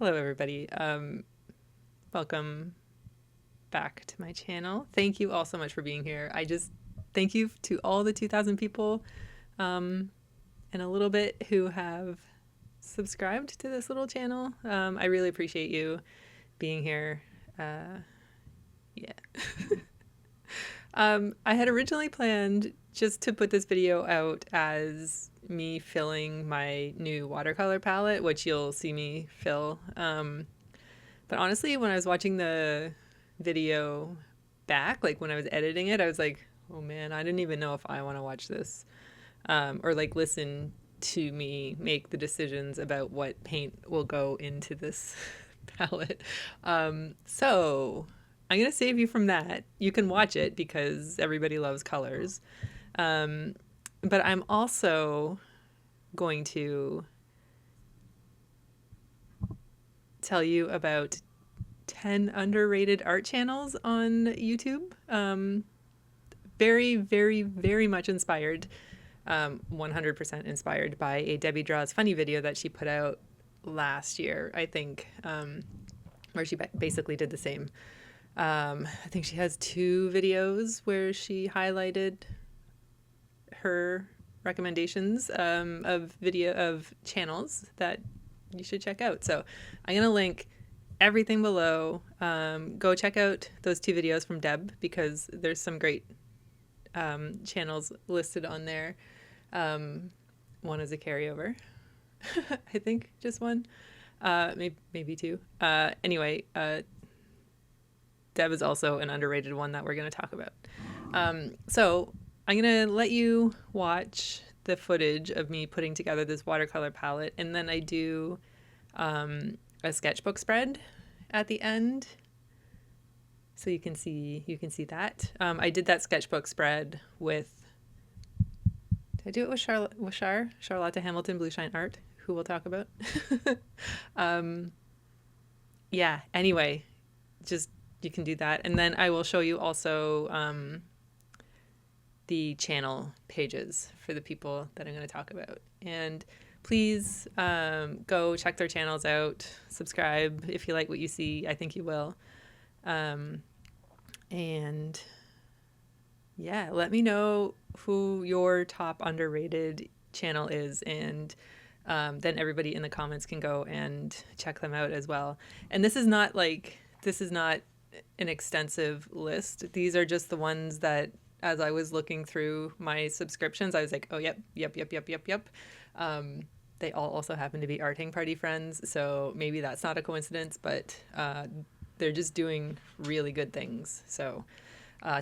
Hello everybody. Welcome back to my channel. Thank you all so much for being here. Thank you to all the 2,000 people and a little bit who have subscribed to this little channel. I really appreciate you being here. Yeah. I had originally planned just to put this video out as me filling my new watercolor palette, which you'll see me fill. But honestly, when I was watching the video back, like when I was editing it, I was like, oh man, I didn't even know if I want to watch this or like listen to me make the decisions about what paint will go into this palette. So I'm going to save you from that. You can watch it because everybody loves colors. But I'm also going to tell you about 10 underrated art channels on YouTube. Very, very, very much inspired, 100% inspired by a Debbie Draws Funny video that she put out last year, I think, where she basically did the same. I think she has 2 videos where she highlighted her recommendations of channels that you should check out. So I'm going to link everything below. Go check out those 2 videos from Deb because there's some great channels listed on there. One is a carryover. I think just one, maybe 2. Anyway, Deb is also an underrated one that we're going to talk about. So I'm going to let you watch the footage of me putting together this watercolor palette, and then I do a sketchbook spread at the end, so you can see that. I did that sketchbook spread with. Did I do it with Charlotte Hamilton, blueshineart, who we'll talk about? Yeah. Anyway, just you can do that, and then I will show you also the channel pages for the people that I'm going to talk about. And please go check their channels out. Subscribe if you like what you see. I think you will. And yeah, let me know who your top underrated channel is, and then everybody in the comments can go and check them out as well. And this is not an extensive list. These are just the ones that, as I was looking through my subscriptions, I was like, oh, yep. They all also happen to be Arting Party friends, so maybe that's not a coincidence, but they're just doing really good things. So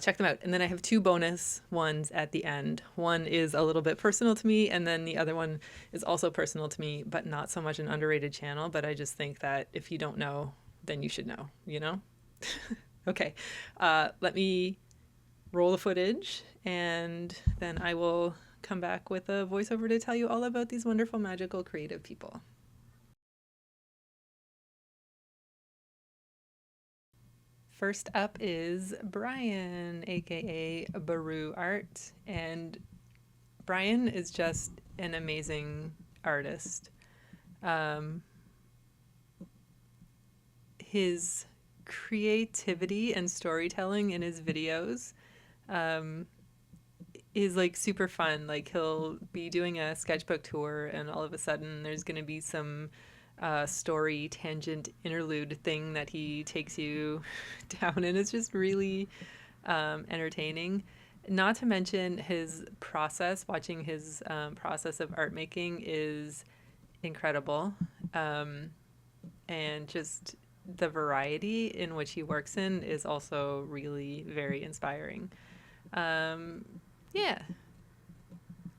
check them out. And then I have 2 bonus ones at the end. One is a little bit personal to me, and then the other one is also personal to me, but not so much an underrated channel. But I just think that if you don't know, then you should know, you know? Okay, let me roll the footage, and then I will come back with a voiceover to tell you all about these wonderful, magical, creative people. First up is Brian, aka BoruArt, and Brian is just an amazing artist. His creativity and storytelling in his videos is like super fun. Like he'll be doing a sketchbook tour, and all of a sudden there's going to be some story tangent interlude thing that he takes you down, and it's just really entertaining. Not to mention his process. Watching his process of art making is incredible, and just the variety in which he works in is also really very inspiring. Yeah,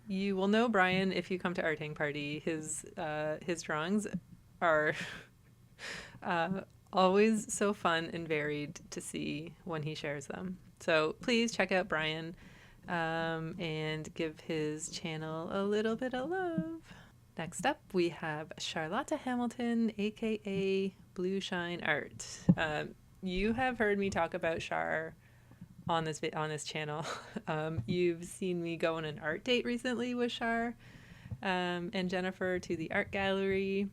you will know Brian if you come to Arting Party. His drawings are always so fun and varied to see when he shares them. So please check out Brian and give his channel a little bit of love. Next up, we have Charlotte Hamilton, aka blueshineart. You have heard me talk about Char on this channel. You've seen me go on an art date recently with Char and Jennifer to the art gallery.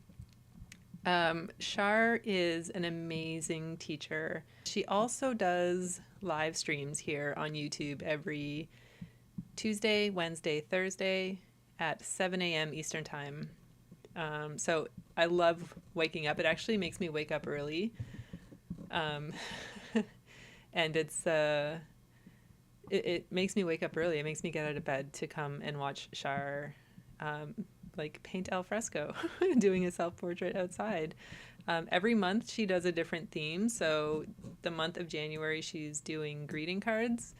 Shar is an amazing teacher. She also does live streams here on YouTube every Tuesday, Wednesday, Thursday at 7 a.m. Eastern Time. So I love waking up. It actually makes me wake up early. Um, and it makes me wake up early. It makes me get out of bed to come and watch Shar like paint al fresco, doing a self-portrait outside. Every month she does a different theme. So the month of January she's doing greeting cards,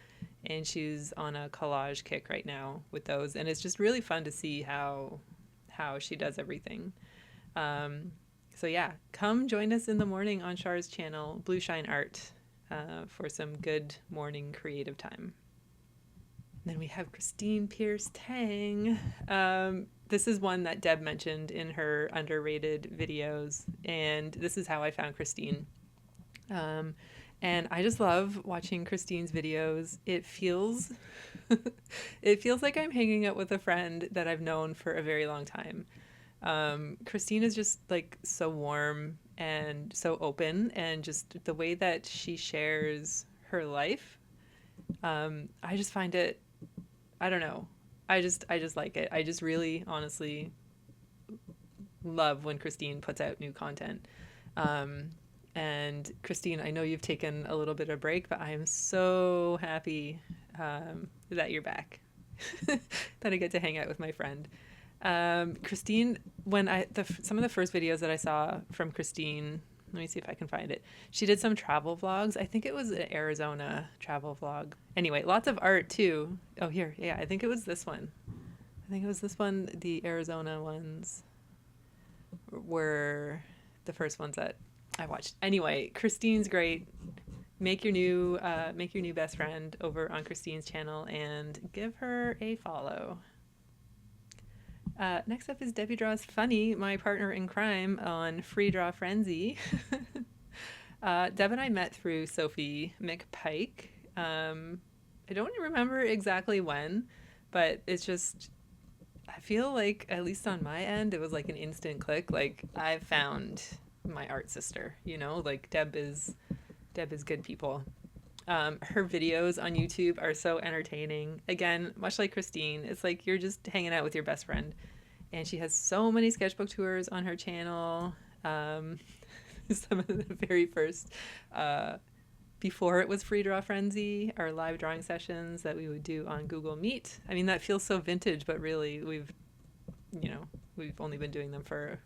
and she's on a collage kick right now with those. And it's just really fun to see how she does everything. So yeah, come join us in the morning on Shar's channel, blueshineart, for some good morning creative time. And then we have christinepiercetang. This is one that Deb mentioned in her underrated videos, and this is how I found Christine. And I just love watching Christine's videos. It feels like I'm hanging out with a friend that I've known for a very long time. Christine is just like so warm and so open, and just the way that she shares her life, I just find it, I don't know, I just like it. I just really honestly love when Christine puts out new content. And Christine, I know you've taken a little bit of break, but I am so happy that you're back, that I get to hang out with my friend. Christine, when some of the first videos that I saw from Christine, let me see if I can find it. She did some travel vlogs. I think it was an Arizona travel vlog. Anyway, lots of art too. Oh, here. Yeah, I think it was this one. The Arizona ones were the first ones that I watched. Anyway, Christine's great. Make your new best friend over on Christine's channel and give her a follow. Next up is debbiedrawsfunny, my partner in crime on Free Draw Frenzy. Deb and I met through SophieMcPike. I don't remember exactly when, but it's just, I feel like, at least on my end, it was like an instant click. Like, I found my art sister, like Deb is good people. Her videos on YouTube are so entertaining. Again, much like Christine, it's like you're just hanging out with your best friend. And she has so many sketchbook tours on her channel. Some of the very first, before it was Free Draw Frenzy, our live drawing sessions that we would do on Google Meet. I mean, that feels so vintage, but really we've only been doing them for,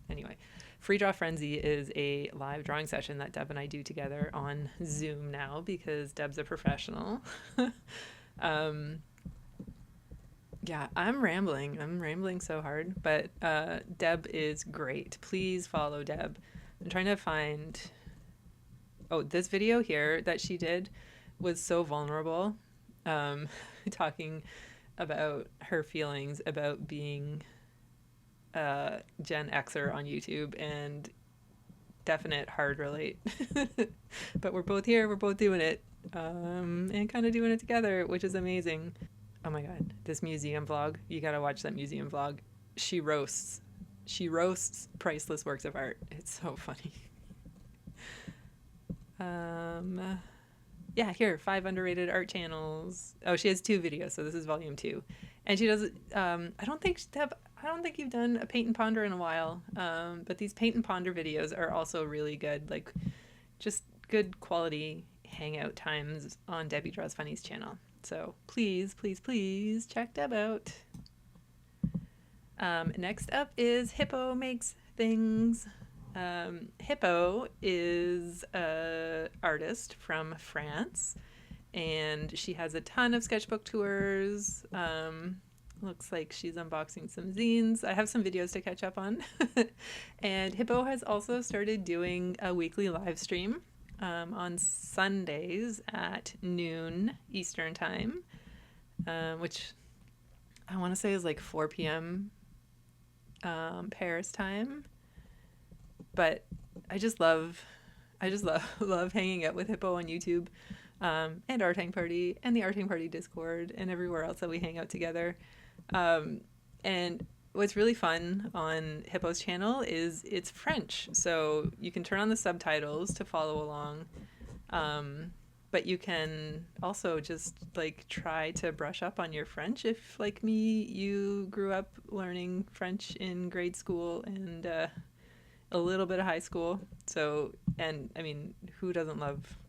anyway. Free Draw Frenzy is a live drawing session that Deb and I do together on Zoom now because Deb's a professional. Yeah, I'm rambling so hard, but Deb is great. Please follow Deb. I'm trying to find, this video here that she did was so vulnerable, talking about her feelings about being Gen Xer on YouTube, and definite hard relate. But we're both here, we're both doing it, and kind of doing it together, which is amazing. Oh my god, this museum vlog, you gotta watch that museum vlog. She roasts priceless works of art. It's so funny. Yeah, here, 5 underrated art channels. Oh, she has 2 videos, so this is volume 2. And she does, I don't think you've done a paint and ponder in a while, but these paint and ponder videos are also really good, like just good quality hangout times on Debbie Draws Funny's channel. So please, please, please check Deb out. Next up is Hippo Makes Things. Hippo is an artist from France, and she has a ton of sketchbook tours. Looks like she's unboxing some zines. I have some videos to catch up on. And Hippo has also started doing a weekly live stream on Sundays at noon Eastern Time, which I want to say is like 4 p.m. Paris time. But I just love hanging out with Hippo on YouTube, and Art Hang Party and the Art Hang Party Discord and everywhere else that we hang out together. And what's really fun on Hippo's channel is it's French, so you can turn on the subtitles to follow along. But you can also just like try to brush up on your French if, like me, you grew up learning French in grade school and a little bit of high school. So, and I mean, who doesn't love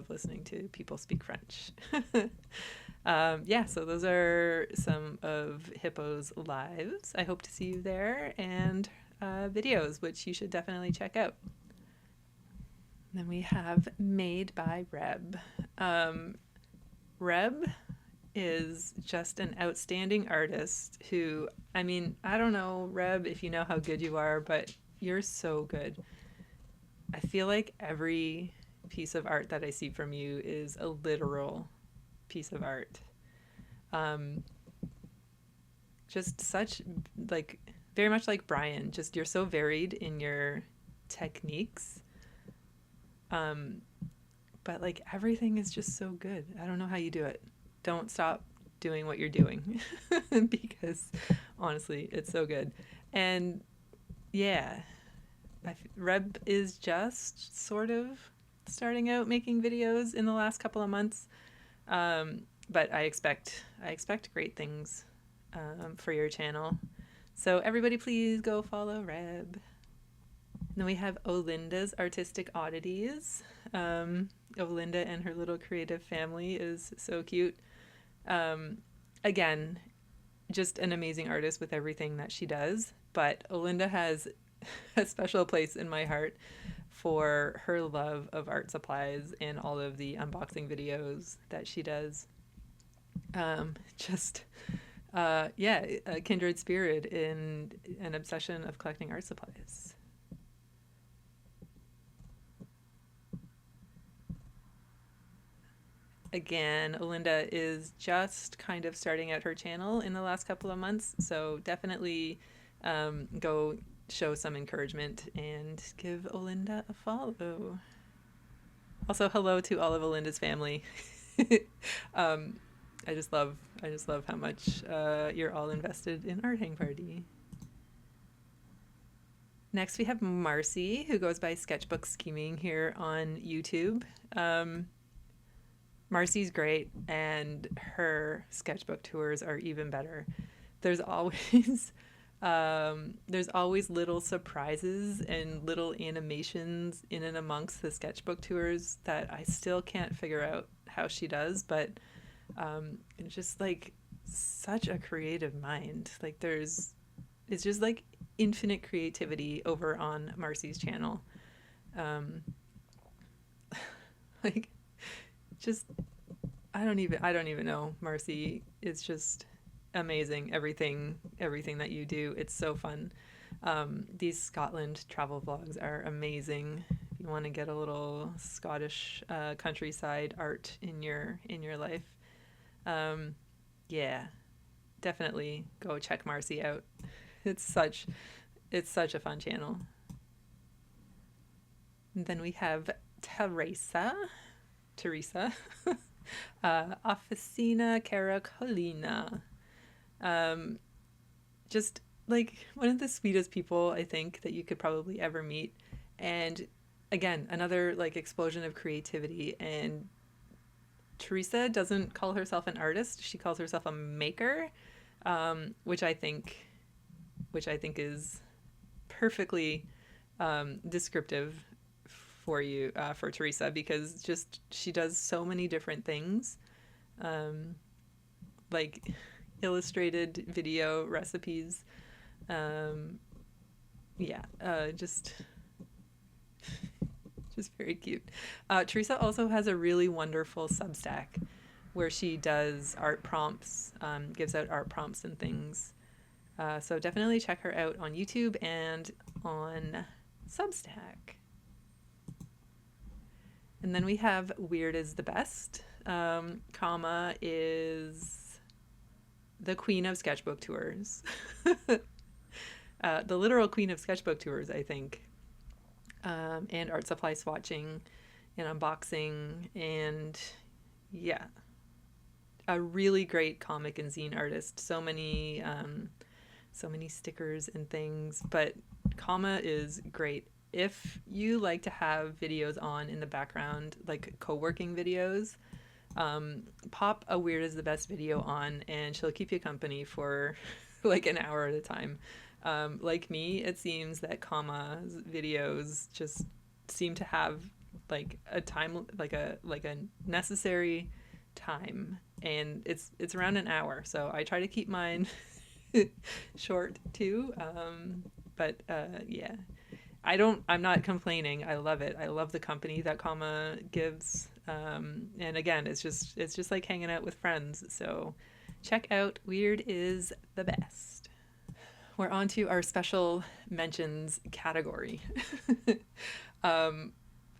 listening to people speak French? Yeah, so those are some of Hippo's lives. I hope to see you there, and videos, which you should definitely check out. Then we have Made by Reb. Reb is just an outstanding artist who, I mean, I don't know, Reb, if you know how good you are, but you're so good. I feel like every piece of art that I see from you is a literal piece of art. Just such, like, very much like Brian, just you're so varied in your techniques. But like everything is just so good. I don't know how you do it. Don't stop doing what you're doing because honestly, it's so good. And yeah, Reb is just sort of starting out making videos in the last couple of months. But I expect great things for your channel. So everybody please go follow Reb. Then we have Olinda's Artistic Oddities. Olinda and her little creative family is so cute. Again, just an amazing artist with everything that she does. But Olinda has a special place in my heart for her love of art supplies and all of the unboxing videos that she does. Yeah, a kindred spirit in an obsession of collecting art supplies. Again, Olinda is just kind of starting out her channel in the last couple of months, so definitely go show some encouragement and give Olinda a follow. Also, hello to all of Olinda's family. I just love how much you're all invested in Art Hang Party. Next, we have Marcy, who goes by Sketchbook Scheming here on YouTube. Marcy's great, and her sketchbook tours are even better. There's always little surprises and little animations in and amongst the sketchbook tours that I still can't figure out how she does, but it's just like such a creative mind. Like it's just like infinite creativity over on Marcy's channel. Like just I don't even know, Marcy. It's just amazing, everything that you do. It's so fun. These Scotland travel vlogs are amazing. If you want to get a little Scottish countryside art in your life, yeah, definitely go check Marcy out. It's such a fun channel. And then we have Teresa, oficinacaracolinho. Just like one of the sweetest people I think that you could probably ever meet. And again, another like explosion of creativity. And Teresa doesn't call herself an artist. She calls herself a maker, which I think is perfectly descriptive for you, for Teresa, because just she does so many different things, like illustrated video recipes, just very cute. Teresa also has a really wonderful Substack where she does art prompts, gives out art prompts and things. So definitely check her out on YouTube and on Substack. And then we have WeirdIsTheBest. Comma is the queen of sketchbook tours. The literal queen of sketchbook tours, I think. And art supply swatching and unboxing, and yeah, a really great comic and zine artist. So many so many stickers and things, but Comma is great. If you like to have videos on in the background, like co-working videos, pop a Weird is the Best video on and she'll keep you company for like an hour at a time. Like me, it seems that Comma's videos just seem to have like a time, like a necessary time, and it's around an hour. So I try to keep mine short too. Yeah, I'm not complaining. I love it. I love the company that Comma gives. And again, it's just like hanging out with friends. So check out Weird is the Best. We're on to our special mentions category.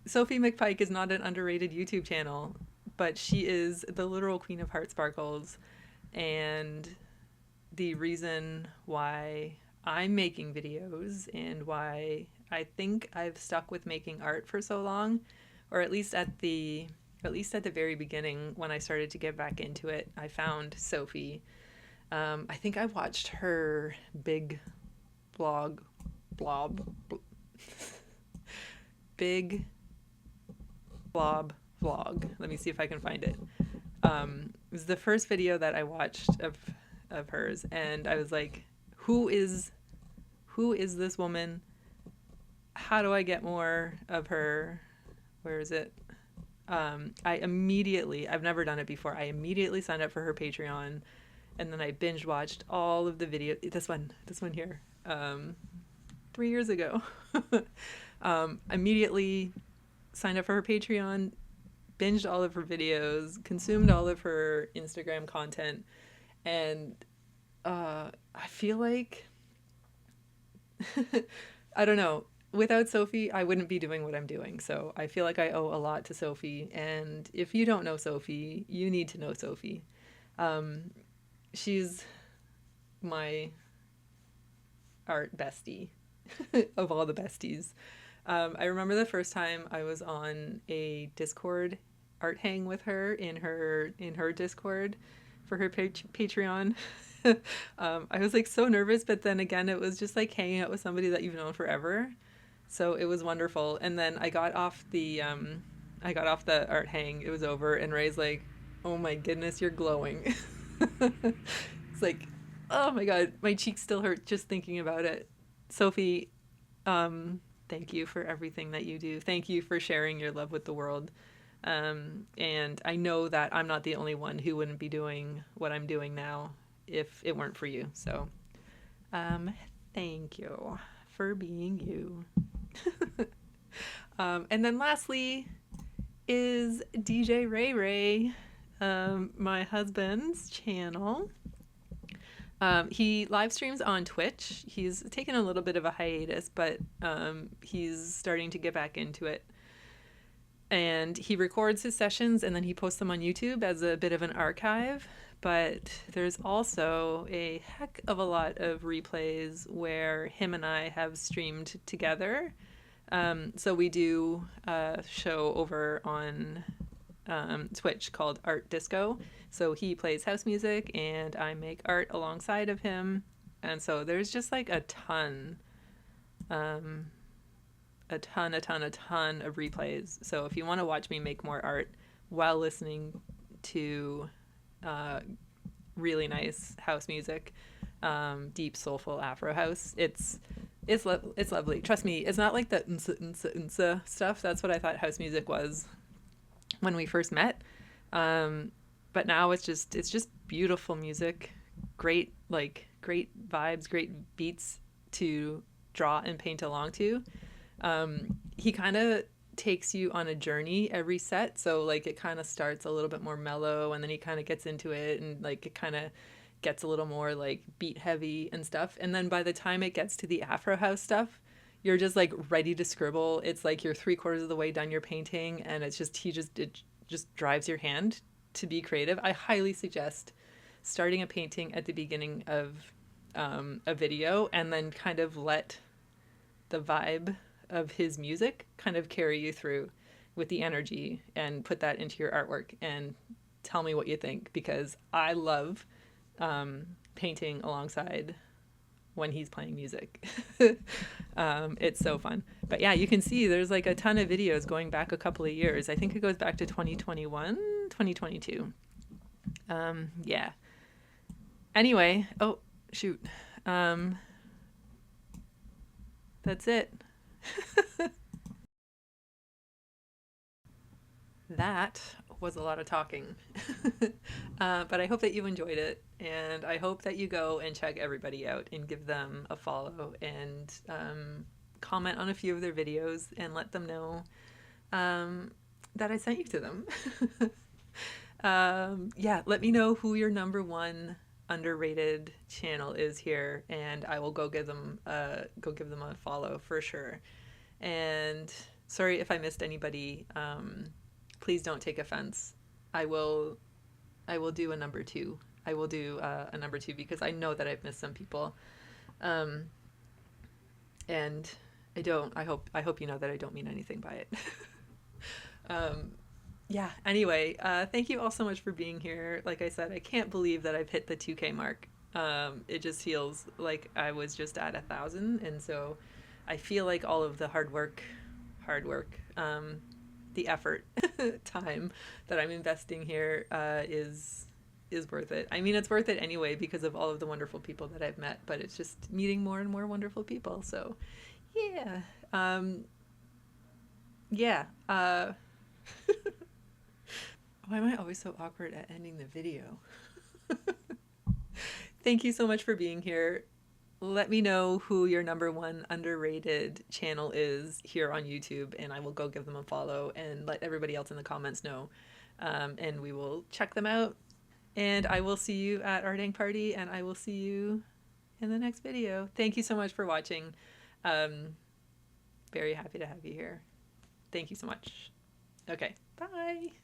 SophieMcPike is not an underrated YouTube channel, but she is the literal queen of heart sparkles, and the reason why I'm making videos and why I think I've stuck with making art for so long, or at least at the very beginning when I started to get back into it. I found Sophie. I think I watched her big big blob vlog. Let me see if I can find it. It was the first video that I watched of hers, and I was like, who is this woman? How do I get more of her? Where is it? I've never done it before. I immediately signed up for her Patreon, and then I binge watched all of the videos. This one here, 3 years ago. Immediately signed up for her Patreon, binged all of her videos, consumed all of her Instagram content, and I feel like I don't know. Without Sophie, I wouldn't be doing what I'm doing. So I feel like I owe a lot to Sophie. And if you don't know Sophie, you need to know Sophie. She's my art bestie of all the besties. I remember the first time I was on a Discord art hang with her in her Discord for her Patreon. I was like so nervous, but then again, it was just like hanging out with somebody that you've known forever. So it was wonderful. And then I got off the art hang. It was over, and Ray's like, "Oh my goodness, you're glowing." It's like, oh my God, my cheeks still hurt just thinking about it. Sophie, thank you for everything that you do. Thank you for sharing your love with the world. And I know that I'm not the only one who wouldn't be doing what I'm doing now if it weren't for you. So, thank you for being you. And then lastly is djrayrayca, my husband's channel. He live streams on Twitch. He's taken a little bit of a hiatus, but he's starting to get back into it. And he records his sessions and then he posts them on YouTube as a bit of an archive. But there's also a heck of a lot of replays where him and I have streamed together. So we do a show over on Twitch called Art Disco. So he plays house music and I make art alongside of him. And so there's just like a ton of replays. So if you want to watch me make more art while listening to really nice house music, deep soulful Afro house, it's lovely. Trust me, it's not like the unsa stuff. That's what I thought house music was when we first met. But now it's just beautiful music, great vibes, great beats to draw and paint along to. He kind of takes you on a journey every set. So like it kind of starts a little bit more mellow and then he kind of gets into it and like it kind of gets a little more like beat heavy and stuff. And then by the time it gets to the Afro house stuff, you're just like ready to scribble. It's like you're 3/4 of the way done your painting and it just drives your hand to be creative. I highly suggest starting a painting at the beginning of a video and then kind of let the vibe of his music kind of carry you through with the energy and put that into your artwork and tell me what you think, because I love painting alongside when he's playing music. It's so fun. But yeah, you can see there's like a ton of videos going back a couple of years. I think it goes back to 2021, 2022. Yeah. Anyway, oh, shoot. That's it. That was a lot of talking. But I hope that you enjoyed it, and I hope that you go and check everybody out and give them a follow and comment on a few of their videos and let them know that I sent you to them. Yeah, let me know who your number one underrated channel is here, and I will go give them a follow for sure. And sorry if I missed anybody. Please don't take offense. I will do a number two. I will do a number two because I know that I've missed some people. And I hope you know that I don't mean anything by it. Yeah, anyway, thank you all so much for being here. Like I said, I can't believe that I've hit the 2K mark. It just feels like I was just at 1,000, and so I feel like all of the hard work, the effort, time that I'm investing here is worth it. I mean, it's worth it anyway because of all of the wonderful people that I've met, but it's just meeting more and more wonderful people. So, yeah. Yeah. Why am I always so awkward at ending the video? Thank you so much for being here. Let me know who your number one underrated channel is here on YouTube, and I will go give them a follow and let everybody else in the comments know. And we will check them out. And I will see you at our dang party, and I will see you in the next video. Thank you so much for watching. Very happy to have you here. Thank you so much. Okay, bye.